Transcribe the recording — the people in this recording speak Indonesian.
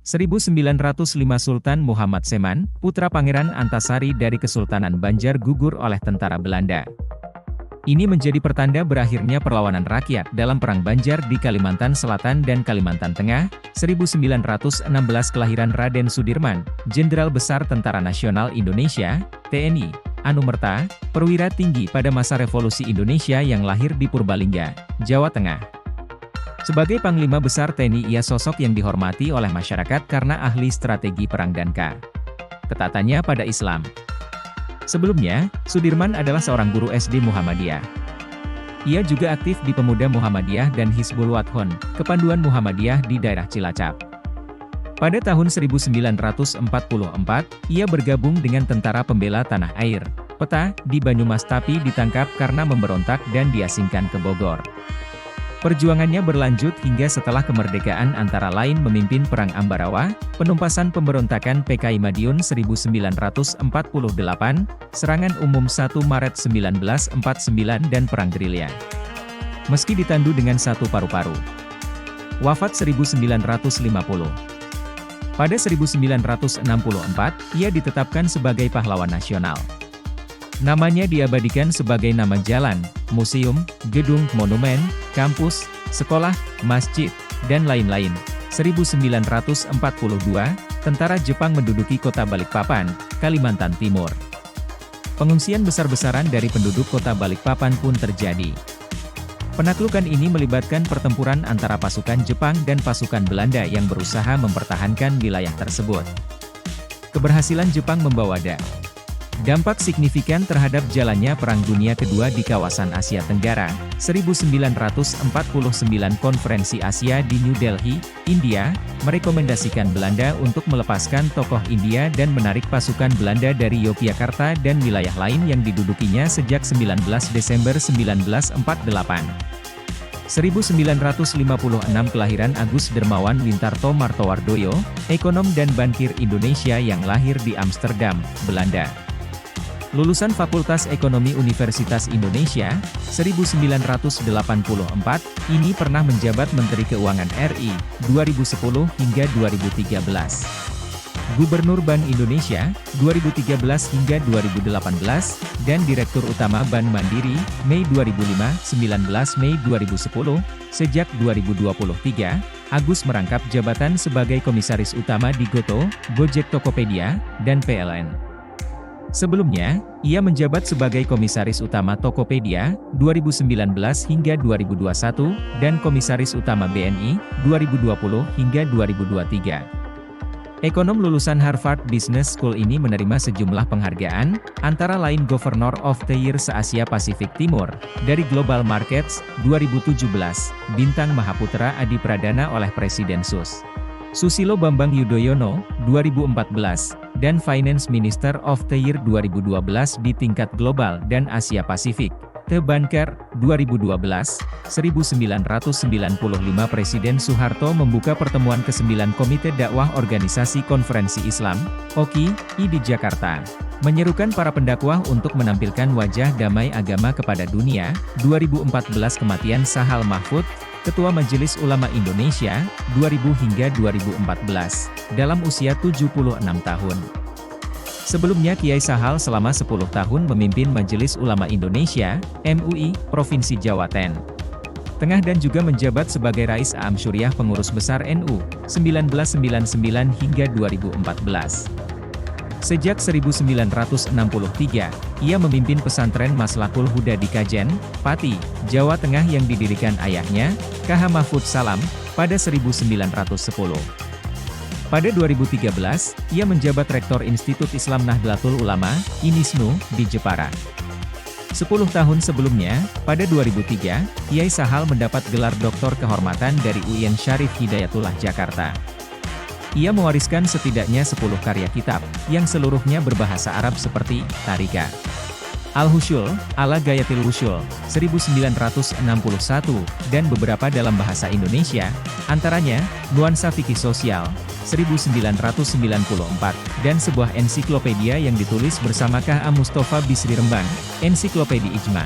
1905 Sultan Muhammad Seman, putra Pangeran Antasari dari Kesultanan Banjar gugur oleh tentara Belanda. Ini menjadi pertanda berakhirnya perlawanan rakyat dalam Perang Banjar di Kalimantan Selatan dan Kalimantan Tengah. 1916 kelahiran Raden Sudirman, Jenderal Besar Tentara Nasional Indonesia, TNI, Anumerta, perwira tinggi pada masa Revolusi Indonesia yang lahir di Purbalingga, Jawa Tengah. Sebagai Panglima Besar TNI, ia sosok yang dihormati oleh masyarakat karena ahli strategi perang dan ketaatannya pada Islam. Sebelumnya, Sudirman adalah seorang guru SD Muhammadiyah. Ia juga aktif di Pemuda Muhammadiyah dan Hizbul Wathon, Kepanduan Muhammadiyah di daerah Cilacap. Pada tahun 1944, ia bergabung dengan Tentara Pembela Tanah Air, PETA, di Banyumas tapi ditangkap karena memberontak dan diasingkan ke Bogor. Perjuangannya berlanjut hingga setelah kemerdekaan, antara lain memimpin Perang Ambarawa, penumpasan pemberontakan PKI Madiun 1948, serangan umum 1 Maret 1949 dan Perang Gerilya. Meski ditandu dengan satu paru-paru. Wafat 1950. Pada 1964, ia ditetapkan sebagai pahlawan nasional. Namanya diabadikan sebagai nama jalan, museum, gedung, monumen, kampus, sekolah, masjid, dan lain-lain. 1942, tentara Jepang menduduki kota Balikpapan, Kalimantan Timur. Pengungsian besar-besaran dari penduduk kota Balikpapan pun terjadi. Penaklukan ini melibatkan pertempuran antara pasukan Jepang dan pasukan Belanda yang berusaha mempertahankan wilayah tersebut. Keberhasilan Jepang membawa dampak signifikan terhadap jalannya Perang Dunia Kedua di kawasan Asia Tenggara. 1949 Konferensi Asia di New Delhi, India, merekomendasikan Belanda untuk melepaskan tokoh India dan menarik pasukan Belanda dari Yogyakarta dan wilayah lain yang didudukinya sejak 19 Desember 1948. 1956 kelahiran Agus Dermawan Wintarto Martowardoyo, ekonom dan bankir Indonesia yang lahir di Amsterdam, Belanda. Lulusan Fakultas Ekonomi Universitas Indonesia, 1984, ini pernah menjabat Menteri Keuangan RI, 2010 hingga 2013. Gubernur Bank Indonesia, 2013 hingga 2018, dan Direktur Utama Bank Mandiri, Mei 2005, 19 Mei 2010, sejak 2023, Agus merangkap jabatan sebagai Komisaris Utama di GoTo, Gojek Tokopedia, dan PLN. Sebelumnya, ia menjabat sebagai Komisaris Utama Tokopedia, 2019 hingga 2021, dan Komisaris Utama BNI, 2020 hingga 2023. Ekonom lulusan Harvard Business School ini menerima sejumlah penghargaan, antara lain Governor of the Year se-Asia Pasifik Timur, dari Global Markets, 2017, Bintang Mahaputra Adi Pradana oleh Presiden Susilo Bambang Yudhoyono, 2014, dan Finance Minister of the Year 2012 di tingkat global dan Asia Pasifik. The Banker, 2012, 1995 Presiden Soeharto membuka pertemuan ke-9 Komite Dakwah Organisasi Konferensi Islam, OKI, di Jakarta. Menyerukan para pendakwah untuk menampilkan wajah damai agama kepada dunia. 2014 kematian Sahal Mahfud, Ketua Majelis Ulama Indonesia, 2000 hingga 2014, dalam usia 76 tahun. Sebelumnya Kiai Sahal selama 10 tahun memimpin Majelis Ulama Indonesia, MUI, Provinsi Jawa Tengah dan juga menjabat sebagai Rais Aam Syuriah Pengurus Besar NU, 1999 hingga 2014. Sejak 1963, ia memimpin pesantren Maslakul Huda di Kajen, Pati, Jawa Tengah yang didirikan ayahnya, KH Mahfud Salam, pada 1910. Pada 2013, ia menjabat Rektor Institut Islam Nahdlatul Ulama, INISNU, di Jepara. 10 tahun sebelumnya, pada 2003, Kiai Sahal mendapat gelar doktor kehormatan dari UIN Syarif Hidayatullah Jakarta. Ia mewariskan setidaknya 10 karya kitab, yang seluruhnya berbahasa Arab seperti Tarika Al-Husyul, Ala Gayatil Wusyul, 1961, dan beberapa dalam bahasa Indonesia, antaranya, Nuansa Fikih Sosial, 1994, dan sebuah ensiklopedia yang ditulis bersama K.A. Mustafa Bisri Rembang, Ensiklopedi Ijma.